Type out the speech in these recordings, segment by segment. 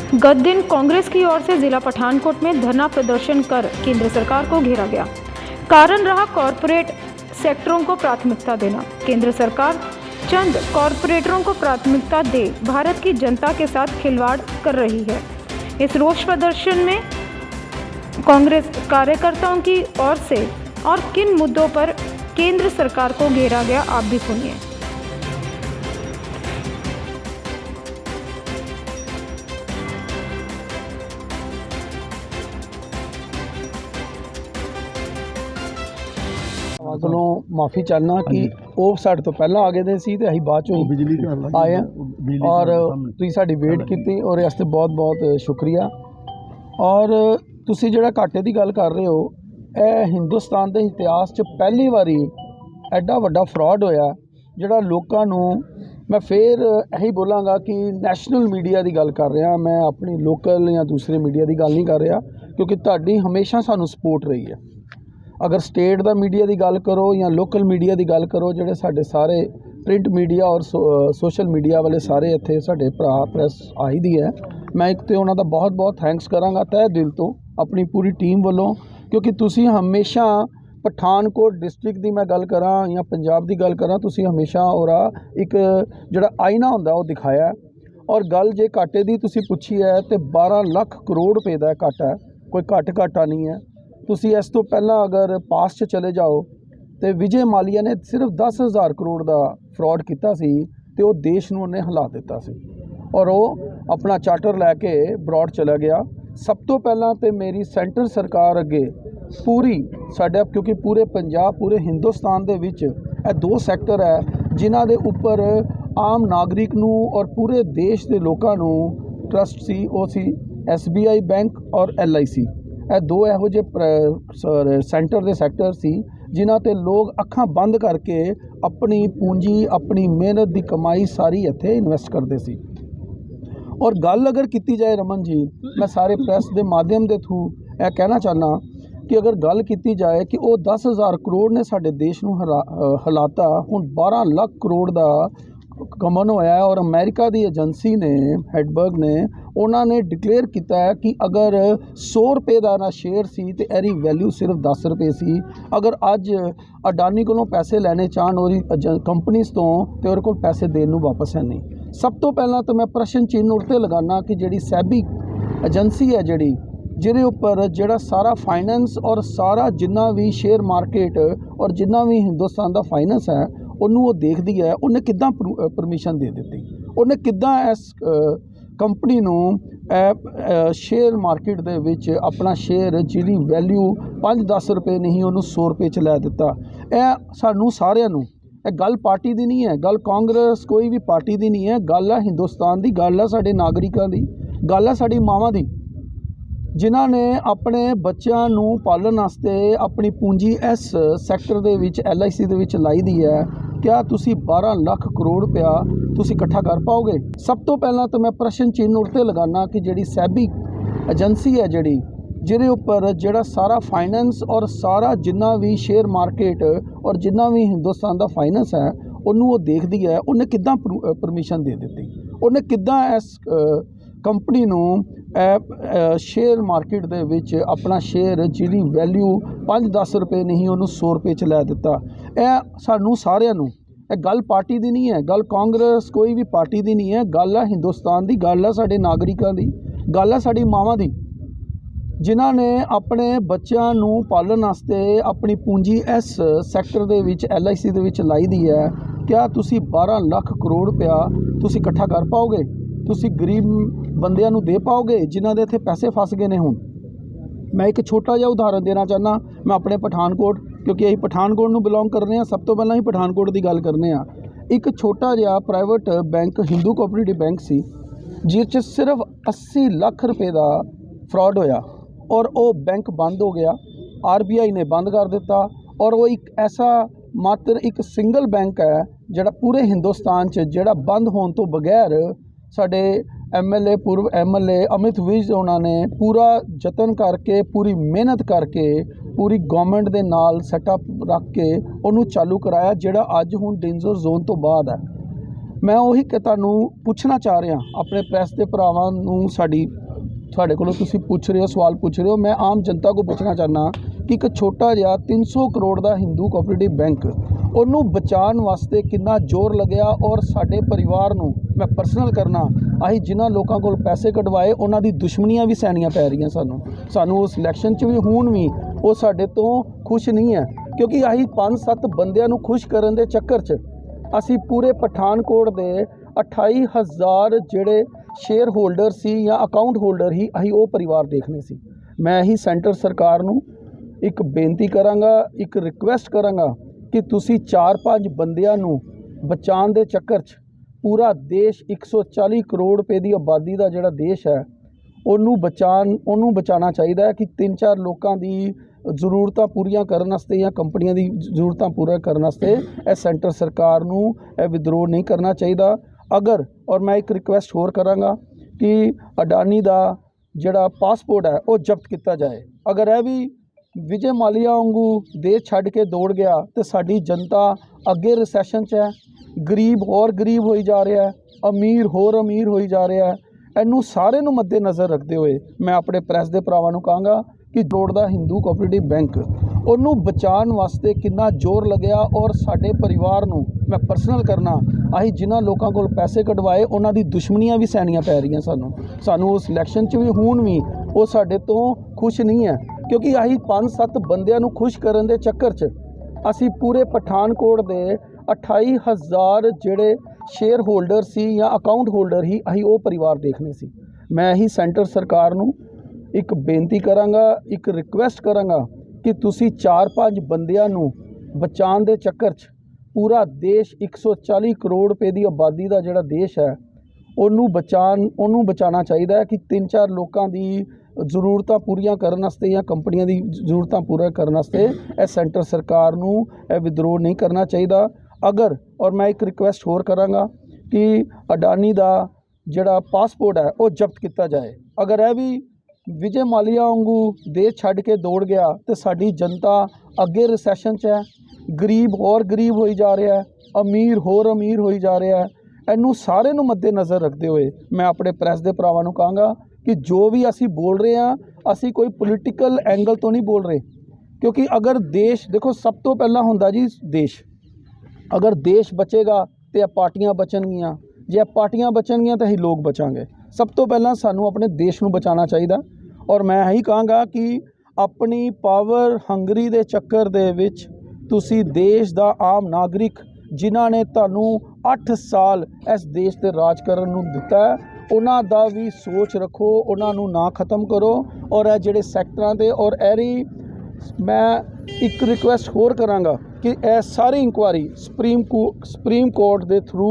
गत दिन कांग्रेस की ओर से जिला पठानकोट में धरना प्रदर्शन कर केंद्र सरकार को घेरा गया। कारण रहा कॉरपोरेट सेक्टरों को प्राथमिकता देना। केंद्र सरकार चंद कॉरपोरेटरों को प्राथमिकता दे भारत की जनता के साथ खिलवाड़ कर रही है। इस रोष प्रदर्शन में कांग्रेस कार्यकर्ताओं की ओर से और किन मुद्दों पर केंद्र सरकार को घेरा गया, आप भी सुनिए। ਕੋਲੋਂ ਮਾਫੀ ਚਾਹਨਾ ਕਿ ਉਹ ਸਾਡੇ ਤੋਂ ਪਹਿਲਾਂ ਆ ਗਏ ਦੇ ਸੀ ਤੇ ਅਸੀਂ ਬਾਅਦ ਚੋਂ ਬਿਜਲੀ ਆਏ ਔਰ ਤੁਸੀਂ ਸਾਡੀ ਵੇਟ ਕੀਤੀ ਔਰ ਇਸ ਤੇ ਬਹੁਤ-ਬਹੁਤ ਸ਼ੁਕਰੀਆ। ਔਰ ਤੁਸੀਂ ਜਿਹੜਾ ਘਾਟੇ ਦੀ ਗੱਲ ਕਰ ਰਹੇ ਹੋ, ਇਹ ਹਿੰਦੁਸਤਾਨ ਦੇ ਇਤਿਹਾਸ 'ਚ ਪਹਿਲੀ ਵਾਰੀ ਐਡਾ ਵੱਡਾ ਫਰਾਡ ਹੋਇਆ ਜਿਹੜਾ ਲੋਕਾਂ ਨੂੰ, ਮੈਂ ਫਿਰ ਇਹੀ ਬੋਲਾਂਗਾ ਕਿ ਨੈਸ਼ਨਲ ਮੀਡੀਆ ਦੀ ਗੱਲ ਕਰ ਰਿਹਾ, ਮੈਂ ਆਪਣੀ ਲੋਕਲ ਜਾਂ ਦੂਸਰੇ ਮੀਡੀਆ ਦੀ ਗੱਲ ਨਹੀਂ ਕਰ ਰਿਹਾ, ਕਿਉਂਕਿ ਤੁਹਾਡੀ ਹਮੇਸ਼ਾ ਸਾਨੂੰ ਸਪੋਰਟ ਰਹੀ ਹੈ। अगर स्टेट का मीडिया की गल करो या लोकल मीडिया की गल करो, जोड़े साढ़े सारे प्रिंट मीडिया और सोशल मीडिया वाले सारे इत्थे साढ़े भरा प्रैस आई दी है, मैं एक तो उन्होंने बहुत बहुत थैंक्स कराँगा तह दिल तो अपनी पूरी टीम वालों, क्योंकि तुसी हमेशा पठानकोट डिस्ट्रिक्ट की मैं गल करा या पंजाब की गल करा, तुसी हमेशा और एक जोड़ा आईना होंदा वो दिखाया। और गल जे घाटे की तुसी पूछी है तो 12 लाख करोड़ रुपए का घाटा है, कोई घाटा नहीं है। तुसी इस तो पहला अगर पास च चले जाओ तो विजय मालिया ने सिर्फ 10,000 करोड़ का फ्रॉड किया सी ते वो देश नूं उन्हें हिला दिता सी और वो अपना चार्टर लैके ब्रॉड चला गया। सब तो पहला तो मेरी सेंटर सरकार अगे पूरी साडा, क्योंकि पूरे पंजाब पूरे हिंदुस्तान दे विच ये 2 सैक्टर है जिन्हां दे उपर आम नागरिक नूं और पूरे देश के लोगों नूं ट्रस्ट सी, वो सी SBI बैंक और LIC। ਇਹ 2 ਇਹੋ ਜਿਹੇ ਸੈਂਟਰ ਦੇ ਸੈਕਟਰ ਸੀ ਜਿਨ੍ਹਾਂ ਤੇ ਲੋਕ ਅੱਖਾਂ ਬੰਦ ਕਰਕੇ ਆਪਣੀ ਪੂੰਜੀ, ਆਪਣੀ ਮਿਹਨਤ ਦੀ ਕਮਾਈ ਸਾਰੀ ਇੱਥੇ ਇਨਵੈਸਟ ਕਰਦੇ ਸੀ। ਔਰ ਗੱਲ ਅਗਰ ਕੀਤੀ ਜਾਏ ਰਮਨ ਜੀ, ਮੈਂ ਸਾਰੇ ਪ੍ਰੈਸ ਦੇ ਮਾਧਿਅਮ ਦੇ ਥਰੂ ਇਹ ਕਹਿਣਾ ਚਾਹੁੰਦਾ ਕਿ ਅਗਰ ਗੱਲ ਕੀਤੀ ਜਾਏ ਕਿ ਉਹ 10,000 ਕਰੋੜ ਨੇ ਸਾਡੇ ਦੇਸ਼ ਨੂੰ ਹਲਾਤਾ, ਹੁਣ 12 ਲੱਖ ਕਰੋੜ ਦਾ कमन होया है। और अमेरिका की एजेंसी ने हेडबर्ग ने उन्होंने डिक्लेयर किया है कि अगर 100 रुपये का ना शेयर सी तो एरी वैल्यू सिर्फ 10 रुपये सी। अगर अज अडानी को पैसे लेने चाहन और कंपनीज़ तो और को पैसे देने वापस है नहीं। सब तो पहला तो मैं प्रश्न चिन्ह उत्ते लगाना कि जी सैबी एजेंसी है जी जिहदे उपर जिहड़ा सारा फाइनेंस और सारा जिन्ना भी शेयर मार्केट और जिन्ना भी हिंदुस्तान का फाइनेंस है ਉਹਨੂੰ ਉਹ ਦੇਖਦੀ ਹੈ, ਉਹਨੇ ਕਿੱਦਾਂ ਪਰਮਿਸ਼ਨ ਦੇ ਦਿੱਤੀ, ਉਹਨੇ ਕਿੱਦਾਂ ਇਸ ਕੰਪਨੀ ਨੂੰ ਸ਼ੇਅਰ ਮਾਰਕੀਟ ਦੇ ਵਿੱਚ ਆਪਣਾ ਸ਼ੇਅਰ ਜਿਹਦੀ ਵੈਲਿਊ 5-10 ਰੁਪਏ ਨਹੀਂ ਉਹਨੂੰ 100 ਰੁਪਏ 'ਚ ਲੈ ਦਿੱਤਾ। ਇਹ ਸਾਨੂੰ ਸਾਰਿਆਂ ਨੂੰ, ਇਹ ਗੱਲ ਪਾਰਟੀ ਦੀ ਨਹੀਂ ਹੈ, ਗੱਲ ਕਾਂਗਰਸ ਕੋਈ ਵੀ ਪਾਰਟੀ ਦੀ ਨਹੀਂ ਹੈ, ਗੱਲ ਹੈ ਹਿੰਦੁਸਤਾਨ ਦੀ, ਗੱਲ ਹੈ ਸਾਡੇ ਨਾਗਰਿਕਾਂ ਦੀ, ਗੱਲ ਹੈ ਸਾਡੀ ਮਾਵਾਂ ਦੀ, ਜਿਨ੍ਹਾਂ ਨੇ ਆਪਣੇ ਬੱਚਿਆਂ ਨੂੰ ਪਾਲਣ ਵਾਸਤੇ ਆਪਣੀ ਪੂੰਜੀ ਇਸ ਸੈਕਟਰ ਦੇ ਵਿੱਚ LIC ਦੇ ਵਿੱਚ ਲਾਈ ਦੀ ਹੈ। क्या तुसी 12 लाख करोड़ रुपया तुसी इकट्ठा कर पाओगे? सब तो पहला तो मैं प्रश्न चिन्ह उत्ते लगाना कि जी सैबी एजेंसी है जी जिहदे उपर जिहड़ा सारा फाइनेंस और सारा जिन्ना भी शेयर मार्केट और जिन्ना भी हिंदुस्तान का फाइनेंस है उन्होंने वो देखती है, उन्हें किद्दां परमिशन दे दी, उन्हें किद्दां इस कंपनी नूं शेयर मार्केट दे विच अपना शेयर जिहदी वैल्यू 5-10 रुपए नहीं उन्होंने 100 रुपए 'च लै दिता। यह सानू सारिਆਂ ਨੂੰ, ਇਹ ਗੱਲ पार्टी की नहीं है, गल कांग्रेस कोई भी पार्टी की नहीं है, गल है हिंदुस्तान की, गल है साडे नागरिकां दी, गल है साडी मावां दी, जिन्हां ने अपने बच्चों नूं पालण वास्ते अपनी पूंजी इस सैक्टर दे विच LIC दे विच लाई दी है। क्या तुसी 12 लाख करोड़ रुपया तुसी इकट्ठा कर पाओगे? तुसी गरीब बंदियां नूं दे पाओगे जिन्हां दे इत्थे पैसे फस गए ने? हुण मैं एक छोटा जिहा उदाहरण देना चाहना, मैं अपने पठानकोट, क्योंकि असीं पठानकोट नूं बिलोंग करने, सब तो पहलां ही पठानकोट की गल करने। एक छोटा जिहा private bank Hindu cooperative bank सी जिस च सिर्फ 80 लाख रुपए का फ्रॉड होया और वो बैंक बंद हो गया, RBI ने बंद कर दिता। और वो एक ऐसा मात्र एक सिंगल बैंक है जिहड़ा पूरे हिंदुस्तान च जिहड़ा बंद होने तो बगैर साडे MLA पूर्व MLA अमित विज उन्होंने पूरा जतन करके पूरी मेहनत करके पूरी गवर्नमेंट के नाल सैटअप रख के उन्होंने चालू कराया, जिहड़ा अज हुण डेंजर जोन तो बाद है। मैं ਉਹੀ ਕਿ ਤੁਹਾਨੂੰ ਪੁੱਛਣਾ ਚਾਹ ਰਿਹਾ ਆਪਣੇ ਪ੍ਰੈਸ ਦੇ ਭਰਾਵਾਂ ਨੂੰ ਸਾਡੀ ਤੁਹਾਡੇ ਕੋਲੋਂ ਤੁਸੀਂ ਪੁੱਛ ਰਹੇ ਹੋ ਸਵਾਲ ਪੁੱਛ ਰਹੇ ਹੋ ਮੈਂ ਆਮ ਜਨਤਾ को ਪੁੱਛਣਾ ਚਾਹੁੰਦਾ ਕਿ ਇੱਕ ਛੋਟਾ ਜਿਹਾ 300 ਕਰੋੜ ਦਾ ਹਿੰਦੂ ਕੋਆਪਰੇਟਿਵ ਬੈਂਕ ਉਹਨੂੰ ਬਚਾਉਣ ਵਾਸਤੇ ਕਿੰਨਾ ਜ਼ੋਰ ਲੱਗਿਆ ਔਰ ਸਾਡੇ ਪਰਿਵਾਰ ਨੂੰ ਮੈਂ ਪਰਸਨਲ ਕਰਨਾ ਅਸੀਂ ਜਿਨ੍ਹਾਂ ਲੋਕਾਂ ਕੋਲ ਪੈਸੇ ਕਢਵਾਏ ਉਹਨਾਂ ਦੀ ਦੁਸ਼ਮਣੀਆਂ ਵੀ ਸਹਿਣੀਆਂ ਪੈ ਰਹੀਆਂ ਸਾਨੂੰ ਉਸ ਇਲੈਕਸ਼ਨ 'ਚ ਵੀ ਹੁਣ ਵੀ ਉਹ ਸਾਡੇ ਤੋਂ ਖੁਸ਼ ਨਹੀਂ ਹੈ ਕਿਉਂਕਿ ਅਸੀਂ 5-7 ਬੰਦਿਆਂ ਨੂੰ ਖੁਸ਼ ਕਰਨ ਦੇ ਚੱਕਰ 'ਚ ਅਸੀਂ ਪੂਰੇ ਪਠਾਨਕੋਟ ਦੇ 28,000 ਜਿਹੜੇ ਸ਼ੇਅਰ ਹੋਲਡਰ ਸੀ ਜਾਂ ਅਕਾਊਂਟ ਹੋਲਡਰ ਹੀ ਅਸੀਂ ਉਹ ਪਰਿਵਾਰ ਦੇਖਣੇ ਸੀ ਮੈਂ ਹੀ ਸੈਂਟਰ ਸਰਕਾਰ ਨੂੰ ਇੱਕ ਬੇਨਤੀ ਕਰਾਂਗਾ ਇੱਕ ਰਿਕੁਐਸਟ ਕਰਾਂਗਾ ਕਿ ਤੁਸੀਂ 4-5 ਬੰਦਿਆਂ ਨੂੰ ਬਚਾਉਣ ਦੇ ਚੱਕਰ 'ਚ ਪੂਰਾ ਦੇਸ਼ 140 ਕਰੋੜ ਰੁਪਏ ਦੀ ਆਬਾਦੀ ਦਾ ਜਿਹੜਾ ਦੇਸ਼ ਹੈ ਉਹਨੂੰ ਬਚਾਉਣਾ ਚਾਹੀਦਾ ਹੈ ਕਿ 3-4 ਲੋਕਾਂ ਦੀ ਜ਼ਰੂਰਤਾਂ ਪੂਰੀਆਂ ਕਰਨ ਵਾਸਤੇ ਜਾਂ ਕੰਪਨੀਆਂ ਦੀ ਜ਼ਰੂਰਤਾਂ ਪੂਰਾ ਕਰਨ ਵਾਸਤੇ ਇਹ ਸੈਂਟਰ ਸਰਕਾਰ ਨੂੰ ਇਹ ਵਿਦਰੋਹ ਨਹੀਂ ਕਰਨਾ ਚਾਹੀਦਾ ਅਗਰ ਔਰ ਮੈਂ ਇੱਕ ਰਿਕੁਐਸਟ ਹੋਰ ਕਰਾਂਗਾ ਕਿ ਅਡਾਨੀ ਦਾ ਜਿਹੜਾ ਪਾਸਪੋਰਟ ਹੈ ਉਹ ਜ਼ਬਤ ਕੀਤਾ ਜਾਏ ਅਗਰ ਇਹ ਵੀ ਵਿਜੇ ਮਾਲੀਆ ਵਾਂਗੂ ਦੇਸ਼ ਛੱਡ ਕੇ ਦੌੜ ਗਿਆ ਤੇ ਸਾਡੀ ਜਨਤਾ ਅੱਗੇ ਰਿਸੈਸ਼ਨ 'ਚ ਹੈ ਗਰੀਬ ਹੋਰ ਗਰੀਬ ਹੋਈ ਜਾ ਰਿਹਾ ਹੈ ਅਮੀਰ ਹੋਰ ਅਮੀਰ ਹੋਈ ਜਾ ਰਿਹਾ ਹੈ ਇਹਨੂੰ ਸਾਰੇ ਨੂੰ ਮੱਦੇ ਨਜ਼ਰ ਰੱਖਦੇ ਹੋਏ ਮੈਂ ਆਪਣੇ ਪ੍ਰੈਸ ਦੇ ਭਰਾਵਾਂ ਨੂੰ ਕਹਾਂਗਾ ਕਿ ਕਰੋੜ ਦਾ ਹਿੰਦੂ ਕੋਆਪਰੇਟਿਵ ਬੈਂਕ ਉਹਨੂੰ ਬਚਾਉਣ ਵਾਸਤੇ ਕਿੰਨਾ ਜ਼ੋਰ ਲੱਗਿਆ ਔਰ ਸਾਡੇ ਪਰਿਵਾਰ ਨੂੰ ਮੈਂ ਪਰਸਨਲ ਕਰਨਾ ਅਸੀਂ ਜਿਨ੍ਹਾਂ ਲੋਕਾਂ ਕੋਲ ਪੈਸੇ ਕਢਵਾਏ ਉਹਨਾਂ ਦੀ ਦੁਸ਼ਮਣੀਆਂ ਵੀ ਸਹਿਣੀਆਂ ਪੈ ਰਹੀਆਂ ਸਾਨੂੰ ਉਸ ਇਲੈਕਸ਼ਨ 'ਚ ਵੀ ਹੁਣ ਵੀ ਉਹ ਸਾਡੇ ਤੋਂ ਖੁਸ਼ ਨਹੀਂ ਹੈ ਕਿਉਂਕਿ ਅਸੀਂ 5-7 ਬੰਦਿਆਂ ਨੂੰ ਖੁਸ਼ ਕਰਨ ਦੇ ਚੱਕਰ 'ਚ ਅਸੀਂ ਪੂਰੇ ਪਠਾਨਕੋਟ ਦੇ 28,000 ਜਿਹੜੇ ਸ਼ੇਅਰ ਹੋਲਡਰ ਸੀ ਜਾਂ ਅਕਾਊਂਟ ਹੋਲਡਰ ਹੀ ਅਸੀਂ ਉਹ ਪਰਿਵਾਰ ਦੇਖਣੇ ਸੀ ਮੈਂ ਹੀ ਸੈਂਟਰ ਸਰਕਾਰ ਨੂੰ ਇੱਕ ਬੇਨਤੀ ਕਰਾਂਗਾ ਇੱਕ ਰਿਕੁਐਸਟ ਕਰਾਂਗਾ ਕਿ ਤੁਸੀਂ 4-5 ਬੰਦਿਆਂ ਨੂੰ ਬਚਾਉਣ ਦੇ ਚੱਕਰ 'ਚ ਪੂਰਾ ਦੇਸ਼ 140 ਕਰੋੜ ਰੁਪਏ ਦੀ ਆਬਾਦੀ ਦਾ ਜਿਹੜਾ ਦੇਸ਼ ਹੈ ਉਹਨੂੰ ਬਚਾਉਣਾ ਚਾਹੀਦਾ ਹੈ ਕਿ 3-4 ਲੋਕਾਂ ਦੀ ਜ਼ਰੂਰਤਾਂ ਪੂਰੀਆਂ ਕਰਨ ਵਾਸਤੇ ਜਾਂ ਕੰਪਨੀਆਂ ਦੀ ਜ਼ਰੂਰਤਾਂ ਪੂਰਾ ਕਰਨ ਵਾਸਤੇ ਇਹ ਸੈਂਟਰ ਸਰਕਾਰ ਨੂੰ ਇਹ ਵਿਦਰੋਹ ਨਹੀਂ ਕਰਨਾ ਚਾਹੀਦਾ ਅਗਰ ਔਰ ਮੈਂ ਇੱਕ ਰਿਕੁਐਸਟ ਹੋਰ ਕਰਾਂਗਾ ਕਿ ਅਡਾਨੀ ਦਾ ਜਿਹੜਾ ਪਾਸਪੋਰਟ ਹੈ ਉਹ ਜ਼ਬਤ ਕੀਤਾ ਜਾਏ ਅਗਰ ਇਹ ਵੀ ਵਿਜੇ ਮਾਲੀਆ ਵਾਂਗੂ ਦੇਸ਼ ਛੱਡ ਕੇ ਦੌੜ ਗਿਆ ਤੇ ਸਾਡੀ ਜਨਤਾ ਅੱਗੇ ਰਿਸੈਸ਼ਨ 'ਚ ਹੈ ਗਰੀਬ ਹੋਰ ਗਰੀਬ ਹੋਈ ਜਾ ਰਿਹਾ ਹੈ ਅਮੀਰ ਹੋਰ ਅਮੀਰ ਹੋਈ ਜਾ ਰਿਹਾ ਹੈ ਇਹਨੂੰ ਸਾਰੇ ਨੂੰ ਮੱਦੇ ਨਜ਼ਰ ਰੱਖਦੇ ਹੋਏ ਮੈਂ ਆਪਣੇ ਪ੍ਰੈਸ ਦੇ ਭਰਾਵਾਂ ਨੂੰ ਕਹਾਂਗਾ ਕਿ ਜੋ ਵੀ ਅਸੀਂ ਬੋਲ ਰਹੇ ਹਾਂ ਅਸੀਂ ਕੋਈ ਪੋਲੀਟੀਕਲ ਐਂਗਲ ਤੋਂ ਨਹੀਂ ਬੋਲ ਰਹੇ ਕਿਉਂਕਿ ਅਗਰ ਦੇਸ਼ ਦੇਖੋ ਸਭ ਤੋਂ ਪਹਿਲਾਂ ਹੁੰਦਾ ਜੀ ਦੇਸ਼ ਅਗਰ ਦੇਸ਼ ਬਚੇਗਾ ਤੇ ਇਹ ਪਾਰਟੀਆਂ ਬਚਣਗੀਆਂ ਜੇ ਇਹ ਪਾਰਟੀਆਂ ਬਚਣਗੀਆਂ ਤਾਂ ਅਸੀਂ ਲੋਕ ਬਚਾਂਗੇ ਸਭ ਤੋਂ ਪਹਿਲਾਂ ਸਾਨੂੰ ਆਪਣੇ ਦੇਸ਼ ਨੂੰ ਬਚਾਉਣਾ ਚਾਹੀਦਾ ਔਰ ਮੈਂ ਇਹੀ ਕਹਾਂਗਾ ਕਿ ਆਪਣੀ ਪਾਵਰ ਹੰਗਰੀ ਦੇ ਚੱਕਰ ਦੇ ਵਿੱਚ ਤੁਸੀਂ ਦੇਸ਼ ਦਾ ਆਮ ਨਾਗਰਿਕ ਜਿਨ੍ਹਾਂ ਨੇ ਤੁਹਾਨੂੰ 8 ਸਾਲ ਇਸ ਦੇਸ਼ ਤੇ ਰਾਜ ਕਰਨ ਨੂੰ ਦਿੱਤਾ ਹੈ ਉਹਨਾਂ ਦਾ ਵੀ ਸੋਚ ਰੱਖੋ ਉਹਨਾਂ ਨੂੰ ਨਾ ਖਤਮ ਕਰੋ ਔਰ ਇਹ ਜਿਹੜੇ ਸੈਕਟਰਾਂ ਦੇ ਔਰ ਐਰੀ ਮੈਂ ਇੱਕ ਰਿਕੁਐਸਟ ਹੋਰ ਕਰਾਂਗਾ ਕਿ ਇਹ ਸਾਰੀ ਇਨਕੁਆਰੀ ਸੁਪਰੀਮ ਕੋਰਟ ਦੇ ਥਰੂ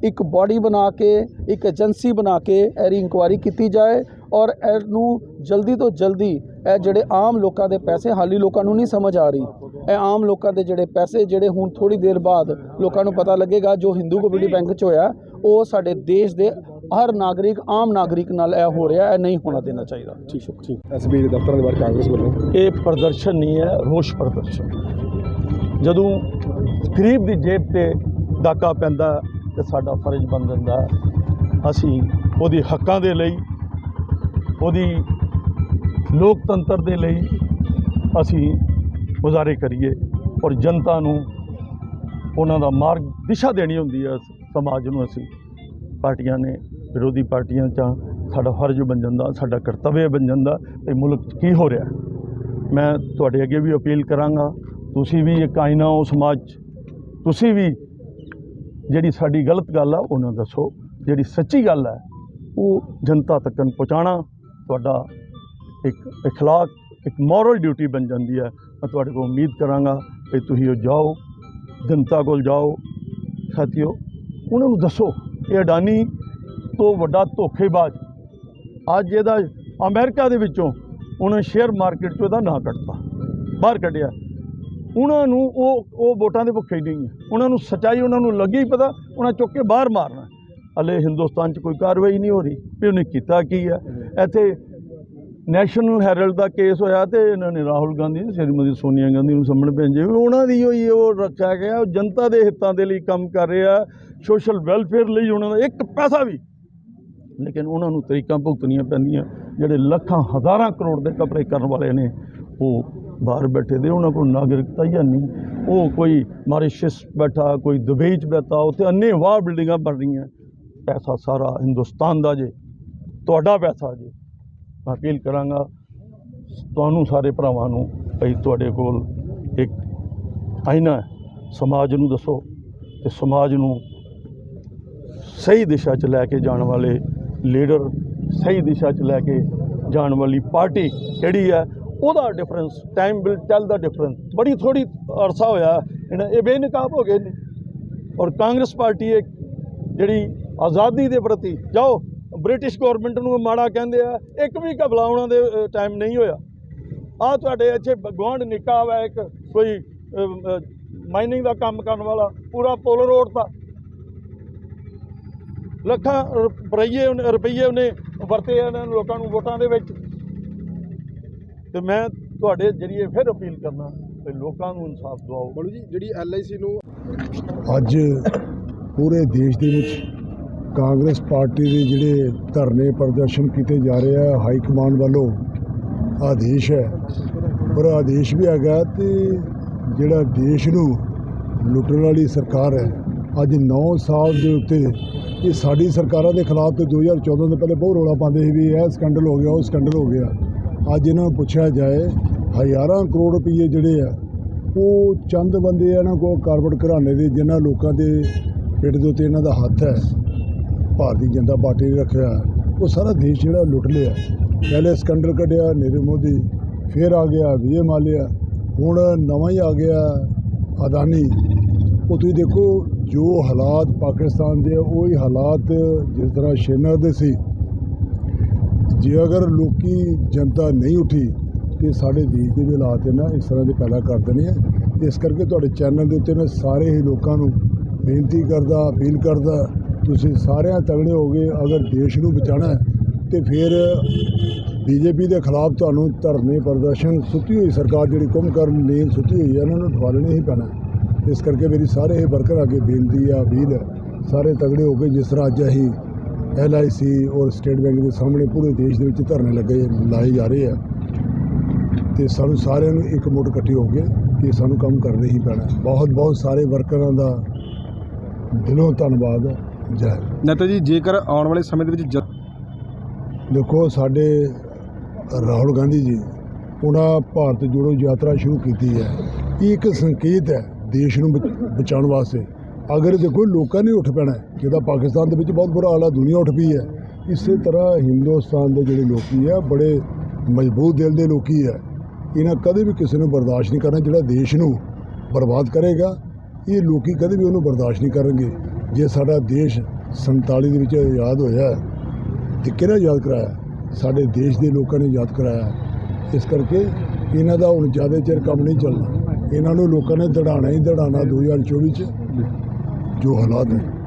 ਇੱਕ ਬਾਡੀ ਬਣਾ ਕੇ ਇੱਕ ਏਜੰਸੀ ਬਣਾ ਕੇ ਇਹਦੀ ਇਨਕੁਆਰੀ ਕੀਤੀ ਜਾਏ ਔਰ ਇਹਨੂੰ ਜਲਦੀ ਤੋਂ ਜਲਦੀ ਇਹ ਜਿਹੜੇ ਆਮ ਲੋਕਾਂ ਦੇ ਪੈਸੇ ਹਾਲੀ ਲੋਕਾਂ ਨੂੰ ਨਹੀਂ ਸਮਝ ਆ ਰਹੀ ਇਹ ਆਮ ਲੋਕਾਂ ਦੇ ਜਿਹੜੇ ਪੈਸੇ ਜਿਹੜੇ ਹੁਣ ਥੋੜੀ ਦੇਰ ਬਾਅਦ ਲੋਕਾਂ ਨੂੰ ਪਤਾ ਲੱਗੇਗਾ ਜੋ ਹਿੰਦੂ ਕੋਆਪਰੇਟਿਵ ਬੈਂਕ 'ਚ ਹੋਇਆ ਉਹ ਸਾਡੇ ਦੇਸ਼ ਦੇ ਹਰ ਨਾਗਰਿਕ ਆਮ ਨਾਗਰਿਕ ਨਾਲ ਇਹ ਹੋ ਰਿਹਾ ਇਹ ਨਹੀਂ ਹੋਣਾ ਦੇਣਾ ਚਾਹੀਦਾ ਠੀਕ ਐਸਬੀਆਈ ਦੇ ਦਫ਼ਤਰਾਂ ਦੇ ਬਾਹਰ ਕਾਂਗਰਸ ਵੱਲੋਂ ਇਹ ਪ੍ਰਦਰਸ਼ਨ ਨਹੀਂ ਹੈ ਰੋਸ ਪ੍ਰਦਰਸ਼ਨ ਜਦੋਂ ਗਰੀਬ ਦੀ ਜੇਬ ਤੇ ਡਾਕਾ ਪੈਂਦਾ ਤੇ ਸਾਡਾ ਫਰਜ਼ ਬਣ ਜਾਂਦਾ ਅਸੀਂ ਉਹਦੇ ਹੱਕਾਂ ਦੇ ਲਈ ਉਹਦੀ ਲੋਕਤੰਤਰ ਦੇ ਲਈ ਅਸੀਂ ਮੁਜ਼ਾਹਰੇ ਕਰੀਏ ਔਰ ਜਨਤਾ ਨੂੰ ਉਹਨਾਂ ਦਾ ਮਾਰਗ ਦਿਸ਼ਾ ਦੇਣੀ ਹੁੰਦੀ ਹੈ ਸਮਾਜ ਨੂੰ ਅਸੀਂ ਪਾਰਟੀਆਂ ਨੇ ਵਿਰੋਧੀ ਪਾਰਟੀਆਂ 'ਚ ਸਾਡਾ ਫਰਜ਼ ਬਣ ਜਾਂਦਾ ਸਾਡਾ ਕਰਤੱਵ ਬਣ ਜਾਂਦਾ ਕਿ ਮੁਲਕ 'ਚ ਕੀ ਹੋ ਰਿਹਾ ਮੈਂ ਤੁਹਾਡੇ ਅੱਗੇ ਵੀ ਅਪੀਲ ਕਰਾਂਗਾ ਤੁਸੀਂ ਵੀ ਇੱਕ ਆਇਨਾ ਹੋ ਸਮਾਜ 'ਚ ਤੁਸੀਂ ਵੀ ਜਿਹੜੀ ਸਾਡੀ ਗਲਤ ਗੱਲ ਆ ਉਹਨਾਂ ਦੱਸੋ ਜਿਹੜੀ ਸੱਚੀ ਗੱਲ ਹੈ ਉਹ ਜਨਤਾ ਤੱਕ ਪਹੁੰਚਾਉਣਾ ਤੁਹਾਡਾ ਇੱਕ ਇਖਲਾਕ ਇੱਕ ਮੋਰਲ ਡਿਊਟੀ ਬਣ ਜਾਂਦੀ ਹੈ ਮੈਂ ਤੁਹਾਡੇ ਕੋਲ ਉਮੀਦ ਕਰਾਂਗਾ ਕਿ ਤੁਸੀਂ ਉਹ ਜਾਓ ਜਨਤਾ ਕੋਲ ਜਾਓ ਸਾਥੀਓ ਉਹਨਾਂ ਨੂੰ ਦੱਸੋ ਇਹ ਅਡਾਨੀ ਤੋਂ ਵੱਡਾ ਧੋਖੇਬਾਜ਼ ਅੱਜ ਇਹਦਾ ਅਮਰੀਕਾ ਦੇ ਵਿੱਚੋਂ ਉਹਨਾਂ ਸ਼ੇਅਰ ਮਾਰਕੀਟ 'ਚੋਂ ਇਹਦਾ ਨਾਂ ਕੱਢਤਾ ਬਾਹਰ ਕੱਢਿਆ ਉਹਨਾਂ ਨੂੰ ਉਹ ਵੋਟਾਂ ਦੇ ਭੁੱਖੇ ਨਹੀਂ ਹੈ ਉਹਨਾਂ ਨੂੰ ਸੱਚਾਈ ਉਹਨਾਂ ਨੂੰ ਲੱਗੀ ਪਤਾ ਉਹਨਾਂ ਚੁੱਕ ਕੇ ਬਾਹਰ ਮਾਰਨਾ ਹਲੇ ਹਿੰਦੁਸਤਾਨ 'ਚ ਕੋਈ ਕਾਰਵਾਈ ਨਹੀਂ ਹੋ ਰਹੀ ਵੀ ਉਹਨੇ ਕੀਤਾ ਕੀ ਹੈ ਇੱਥੇ ਨੈਸ਼ਨਲ ਹੈਰਲਡ ਦਾ ਕੇਸ ਹੋਇਆ ਤੇ ਇਹਨਾਂ ਨੇ ਰਾਹੁਲ ਗਾਂਧੀ ਸ਼੍ਰੀਮਤੀ ਸੋਨੀਆ ਗਾਂਧੀ ਨੂੰ ਸਾਹਮਣੇ ਭੇਜੇ ਉਹਨਾਂ ਦੀ ਹੋਈ ਉਹ ਰੱਖਿਆ ਗਿਆ। ਉਹ ਜਨਤਾ ਦੇ ਹਿੱਤਾਂ ਦੇ ਲਈ ਕੰਮ ਕਰ ਰਿਹਾ, ਸੋਸ਼ਲ ਵੈਲਫੇਅਰ ਲਈ ਉਹਨਾਂ ਦਾ ਇੱਕ ਪੈਸਾ ਵੀ, ਲੇਕਿਨ ਉਹਨਾਂ ਨੂੰ ਤਰੀਕਾਂ ਭੁਗਤਣੀਆਂ ਪੈਂਦੀਆਂ। ਜਿਹੜੇ ਲੱਖਾਂ ਹਜ਼ਾਰਾਂ ਕਰੋੜ ਦੇ ਕਪੜੇ ਕਰਨ ਵਾਲੇ ਨੇ ਉਹ ਬਾਹਰ ਬੈਠੇ ਦੇ, ਉਹਨਾਂ ਕੋਲ ਨਾਗਰਿਕਤਾ ਹੀ ਨਹੀਂ। ਉਹ ਕੋਈ ਮਾਰੀਸ਼ਸ ਬੈਠਾ, ਕੋਈ ਦੁਬਈ 'ਚ ਬੈਠਾ, ਉੱਥੇ ਅੰਨੇ ਵਾਹ ਬਿਲਡਿੰਗਾਂ ਬਣ ਰਹੀਆਂ। ਪੈਸਾ ਸਾਰਾ ਹਿੰਦੁਸਤਾਨ ਦਾ ਜੇ, ਤੁਹਾਡਾ ਪੈਸਾ ਜੇ। ਮੈਂ ਅਪੀਲ ਕਰਾਂਗਾ ਤੁਹਾਨੂੰ ਸਾਰੇ ਭਰਾਵਾਂ ਨੂੰ, ਭਈ ਤੁਹਾਡੇ ਕੋਲ ਇੱਕ ਆਇਨਾ ਹੈ, ਸਮਾਜ ਨੂੰ ਦੱਸੋ ਤੇ ਸਮਾਜ ਨੂੰ ਸਹੀ ਦਿਸ਼ਾ 'ਚ ਲੈ ਕੇ ਜਾਣ ਵਾਲੇ ਲੀਡਰ, ਸਹੀ ਦਿਸ਼ਾ 'ਚ ਲੈ ਕੇ ਜਾਣ ਵਾਲੀ ਪਾਰਟੀ ਕਿਹੜੀ ਹੈ, ਉਹਦਾ difference time will tell the difference. ਬੜੀ ਥੋੜੀ ਅਰਸਾ ਹੋਇਆ ਇਹ ਬੇਨਕਾਬ ਹੋ ਗਏ ਨੇ। ਔਰ ਕਾਂਗਰਸ ਪਾਰਟੀ ਇੱਕ ਜਿਹੜੀ ਆਜ਼ਾਦੀ ਦੇ ਪ੍ਰਤੀ, ਜਾਓ ਬ੍ਰਿਟਿਸ਼ ਗੌਰਮੈਂਟ ਨੂੰ ਮਾੜਾ ਕਹਿੰਦੇ ਆ, ਇੱਕ ਵੀ ਘਬਲਾ ਉਹਨਾਂ ਦੇ ਟਾਈਮ ਨਹੀਂ ਹੋਇਆ। ਆਹ ਤੁਹਾਡੇ ਇੱਥੇ ਗੁਆਂਢ ਨਿੱਕਾ ਵਾ ਇੱਕ ਕੋਈ ਮਾਈਨਿੰਗ ਦਾ ਕੰਮ ਕਰਨ ਵਾਲਾ, ਪੂਰਾ ਪੁਲ ਰੋਡ ਤਾਂ ਲੱਖਾਂ ਰੁਪਈਏ ਉਹਨੇ ਵਰਤੇ ਇਹਨਾਂ ਲੋਕਾਂ ਨੂੰ ਵੋਟਾਂ ਦੇ ਵਿੱਚ। ਤੇ ਮੈਂ ਤੁਹਾਡੇ ਜਰੀਏ ਫਿਰ ਅਪੀਲ ਕਰਨਾ ਕਿ ਲੋਕਾਂ ਨੂੰ ਇਨਸਾਫ ਦਿਵਾਓ। ਬੋਲੋ ਜੀ, ਜਿਹੜੀ LIC ਨੂੰ ਅੱਜ ਪੂਰੇ ਦੇਸ਼ ਦੇ ਵਿੱਚ ਕਾਂਗਰਸ ਪਾਰਟੀ ਦੇ ਜਿਹੜੇ ਧਰਨੇ ਪ੍ਰਦਰਸ਼ਨ ਕੀਤੇ ਜਾ ਰਹੇ ਆ, ਹਾਈ ਕਮਾਂਡ ਵੱਲੋਂ ਆਦੇਸ਼ ਹੈ, ਪਰ ਆਦੇਸ਼ ਵੀ ਹੈਗਾ ਤੇ ਜਿਹੜਾ ਦੇਸ਼ ਨੂੰ ਲੁੱਟਣ ਵਾਲੀ ਸਰਕਾਰ ਹੈ, ਅੱਜ 9 ਸਾਲ ਦੇ ਉੱਤੇ ਇਹ ਸਾਡੀ ਸਰਕਾਰਾਂ ਦੇ ਖਿਲਾਫ ਤੇ 2014 ਤੋਂ ਪਹਿਲੇ ਬਹੁਤ ਰੌਲਾ ਪਾਉਂਦੇ ਸੀ ਵੀ ਇਹ ਸਕੈਂਡਲ ਹੋ ਗਿਆ, ਉਹ ਸਕੈਂਡਲ ਹੋ ਗਿਆ। ਅੱਜ ਇਹਨਾਂ ਨੂੰ ਪੁੱਛਿਆ ਜਾਏ, ਹਜ਼ਾਰਾਂ ਕਰੋੜ ਰੁਪਏ ਜਿਹੜੇ ਆ ਉਹ ਚੰਦ ਬੰਦੇ ਆ ਇਹਨਾਂ ਕੋਲ ਕਾਰਪੋਰੇਟ ਘਰਾਣੇ ਦੇ, ਜਿਨ੍ਹਾਂ ਲੋਕਾਂ ਦੇ ਪਿੱਠ ਦੇ ਉੱਤੇ ਇਹਨਾਂ ਦਾ ਹੱਥ ਹੈ, ਭਾਰਤੀ ਜਨਤਾ ਪਾਰਟੀ ਨੇ ਰੱਖਿਆ, ਉਹ ਸਾਰਾ ਦੇਸ਼ ਜਿਹੜਾ ਲੁੱਟ ਲਿਆ। ਪਹਿਲੇ ਸਕੈਂਡਲ ਕੱਢਿਆ ਨੀਰਵ ਮੋਦੀ, ਫਿਰ ਆ ਗਿਆ ਵਿਜੇ ਮਾਲਿਆ, ਹੁਣ ਨਵਾਂ ਹੀ ਆ ਗਿਆ ਅਦਾਨੀ। ਉਹ ਤੁਸੀਂ ਦੇਖੋ ਜੋ ਹਾਲਾਤ ਪਾਕਿਸਤਾਨ ਦੇ, ਉਹੀ ਹਾਲਾਤ ਜਿਸ ਤਰ੍ਹਾਂ ਸ਼ੇਨਰ ਦੇ ਸੀ। ਜੇ ਅਗਰ ਲੋਕੀ ਜਨਤਾ ਨਹੀਂ ਉੱਠੀ ਤੇ ਸਾਡੇ ਦੇਸ਼ ਦੇ ਵੀ ਹਾਲਾਤ ਨਾ ਇਸ ਤਰ੍ਹਾਂ ਦੇ ਪੈਦਾ ਕਰ ਦੇਣੇ ਆ। ਇਸ ਕਰਕੇ ਤੁਹਾਡੇ ਚੈਨਲ ਦੇ ਉੱਤੇ ਮੈਂ ਸਾਰੇ ਹੀ ਲੋਕਾਂ ਨੂੰ ਬੇਨਤੀ ਕਰਦਾ, ਅਪੀਲ ਕਰਦਾ, ਤੁਸੀਂ ਸਾਰਿਆਂ ਤਗੜੇ ਹੋ ਗਏ। ਅਗਰ ਦੇਸ਼ ਨੂੰ ਬਚਾਉਣਾ ਤੇ ਫਿਰ BJP ਦੇ ਖਿਲਾਫ ਤੁਹਾਨੂੰ ਧਰਨੇ ਪ੍ਰਦਰਸ਼ਨ, ਸੁੱਤੀ ਹੋਈ ਸਰਕਾਰ ਜਿਹੜੀ ਕੁੰਭਕਰਨ ਨੀਂਦ ਸੁੱਤੀ ਹੋਈ ਹੈ, ਇਹਨਾਂ ਨੂੰ ਠਵਾਲਣੇ ਹੀ ਪੈਣਾ। ਇਸ ਕਰਕੇ ਮੇਰੀ ਸਾਰੇ ਇਹ ਵਰਕਰ ਅੱਗੇ ਬੇਨਤੀ ਆ, ਅਪੀਲ ਹੈ, ਸਾਰੇ ਤਗੜੇ ਹੋ ਕੇ, ਜਿਸ ਤਰ੍ਹਾਂ ਅੱਜ ਅਸੀਂ LIC ਔਰ ਸਟੇਟ ਬੈਂਕ ਦੇ ਸਾਹਮਣੇ ਪੂਰੇ ਦੇਸ਼ ਦੇ ਵਿੱਚ ਧਰਨੇ ਲਾਏ ਜਾ ਰਹੇ ਆ, ਤੇ ਸਾਨੂੰ ਸਾਰਿਆਂ ਨੂੰ ਇੱਕ ਮੁੱਠ ਇਕੱਠੀ ਹੋ ਕੇ ਕਿ ਸਾਨੂੰ ਕੰਮ ਕਰਨਾ ਹੀ ਪੈਣਾ। ਬਹੁਤ ਬਹੁਤ ਸਾਰੇ ਵਰਕਰਾਂ ਦਾ ਦਿਲੋਂ ਧੰਨਵਾਦ। ਜੈ ਨੇਤਾ ਜੀ, ਜੇਕਰ ਆਉਣ ਵਾਲੇ ਸਮੇਂ ਦੇ ਵਿੱਚ ਦੇਖੋ, ਸਾਡੇ ਰਾਹੁਲ ਗਾਂਧੀ ਜੀ ਉਹਨਾਂ ਭਾਰਤ ਜੋੜੋ ਯਾਤਰਾ ਸ਼ੁਰੂ ਕੀਤੀ ਹੈ। ਇਹ ਇੱਕ ਸੰਕੇਤ ਹੈ ਦੇਸ਼ ਨੂੰ ਬਚਾਉਣ ਵਾਸਤੇ। ਅਗਰ ਦੇਖੋ ਲੋਕਾਂ ਨੇ ਉੱਠ ਪੈਣਾ, ਜਿਹਦਾ ਪਾਕਿਸਤਾਨ ਦੇ ਵਿੱਚ ਬਹੁਤ ਬੁਰਾ ਹਾਲ ਹੈ, ਦੁਨੀਆ ਉੱਠ ਪਈ ਹੈ, ਇਸੇ ਤਰ੍ਹਾਂ ਹਿੰਦੁਸਤਾਨ ਦੇ ਜਿਹੜੇ ਲੋਕੀ ਆ ਬੜੇ ਮਜ਼ਬੂਤ ਦਿਲ ਦੇ ਲੋਕੀ ਹੈ। ਇਹਨਾਂ ਕਦੇ ਵੀ ਕਿਸੇ ਨੂੰ ਬਰਦਾਸ਼ਤ ਨਹੀਂ ਕਰਨਾ ਜਿਹੜਾ ਦੇਸ਼ ਨੂੰ ਬਰਬਾਦ ਕਰੇਗਾ। ਇਹ ਲੋਕੀ ਕਦੇ ਵੀ ਉਹਨੂੰ ਬਰਦਾਸ਼ਤ ਨਹੀਂ ਕਰਨਗੇ। ਜੇ ਸਾਡਾ ਦੇਸ਼ 47 ਦੇ ਵਿੱਚ ਆਜ਼ਾਦ ਹੋਇਆ ਤੇ ਕਿਹੜਾ ਆਜ਼ਾਦ ਕਰਾਇਆ? ਸਾਡੇ ਦੇਸ਼ ਦੇ ਲੋਕਾਂ ਨੇ ਆਜ਼ਾਦ ਕਰਾਇਆ। ਇਸ ਕਰਕੇ ਇਹਨਾਂ ਦਾ ਹੁਣ ਜ਼ਿਆਦਾ ਚਿਰ ਕੰਮ ਨਹੀਂ ਚੱਲਣਾ। ਇਹਨਾਂ ਨੂੰ ਲੋਕਾਂ ਨੇ ਦੜਾਉਣਾ ਹੀ ਦੜਾਉਣਾ 2024 'ਚ ਜੋ ਹਾਲਾਤ ਹੈ।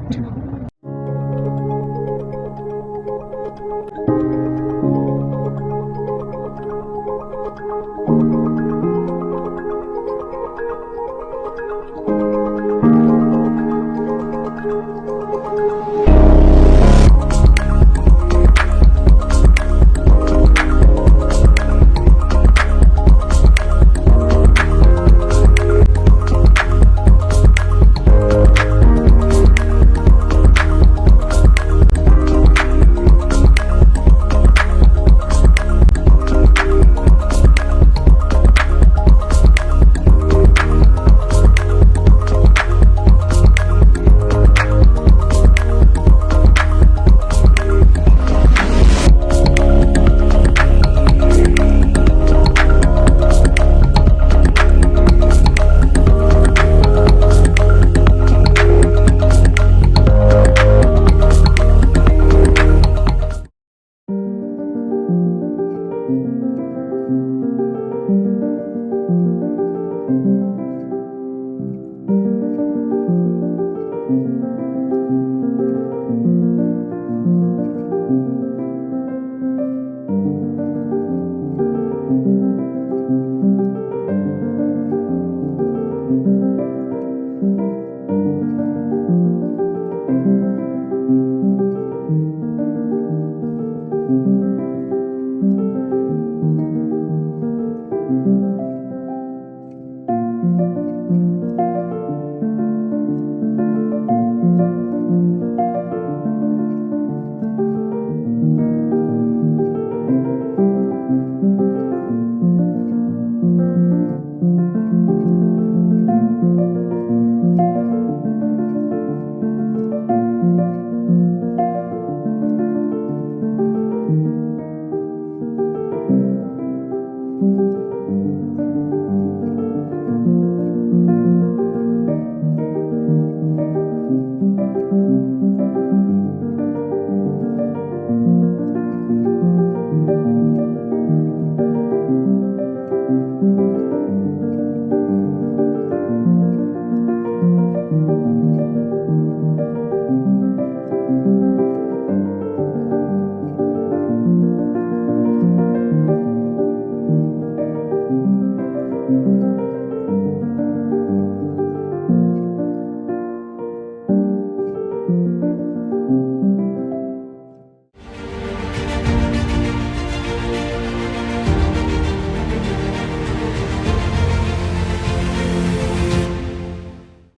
है।